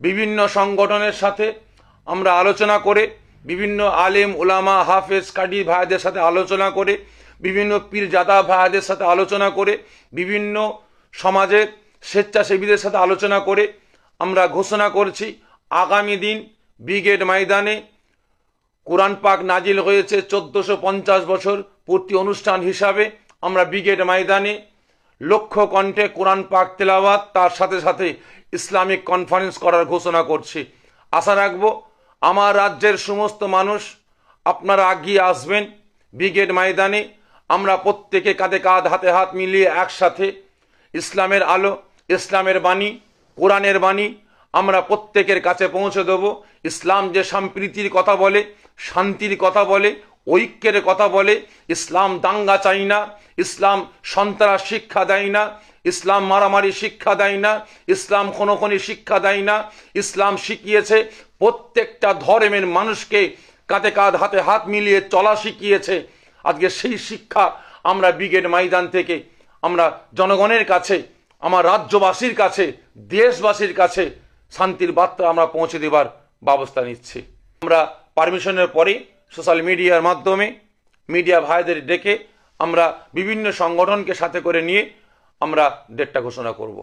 বিভিন্ন সংগঠনের সাথে আমরা আলোচনা করে, বিভিন্ন আলেম উলামা হাফেজ কাডি ভাইদের সাথে আলোচনা করে, বিভিন্ন পীরজাদা ভাইদের সাথে আলোচনা করে, বিভিন্ন সমাজের স্বেচ্ছাসেবীদের সাথে আলোচনা করে আমরা ঘোষণা করছি আগামী দিন ব্রিগেড ময়দানে কোরআন পাক নাজিল হয়েছে 1450 বছর পূর্তি অনুষ্ঠান হিসাবে আমরা ব্রিগেড ময়দানে লক্ষ কণ্ঠে কোরআন পাক তেলাওয়াত, তার সাথে সাথে ইসলামিক কনফারেন্স করার ঘোষণা করছি। আশা রাখব আমার রাজ্যের সমস্ত মানুষ আপনারা এগিয়ে আসবেন ব্রিগেড ময়দানে। আমরা প্রত্যেকে কাঁধে কাঁধ হাতে হাত মিলিয়ে একসাথে ইসলামের আলো, ইসলামের বাণী, কোরআনের বাণী আমরা প্রত্যেকের কাছে পৌঁছে দেব। ইসলাম যে সম্প্রীতির কথা বলে, শান্তির কথা বলে, ঐক্যের কথা বলে, ইসলাম দাঙ্গা চাই না, ইসলাম সন্ত্রাস শিক্ষা দেয় না, ইসলাম মারামারি শিক্ষা দেয় না, ইসলাম খুনোখুনি শিক্ষা দেয় না। ইসলাম শিখিয়েছে প্রত্যেকটা ধর্মের মানুষকে কাঁধে কাঁধ হাতে হাত মিলিয়ে চলা শিখিয়েছে। আজকে সেই শিক্ষা আমরা ব্রিগেড ময়দান থেকে আমরা জনগণের কাছে, আমার রাজ্যবাসীর কাছে, দেশবাসীর কাছে শান্তির বার্তা আমরা পৌঁছে দেবার ব্যবস্থা নিচ্ছি। আমরা পারমিশনের পরে সোশ্যাল মিডিয়ার মাধ্যমে মিডিয়া ভাইদের ডেকে আমরা বিভিন্ন সংগঠনকে সাথে করে নিয়ে আমরা ডেটটা ঘোষণা করব।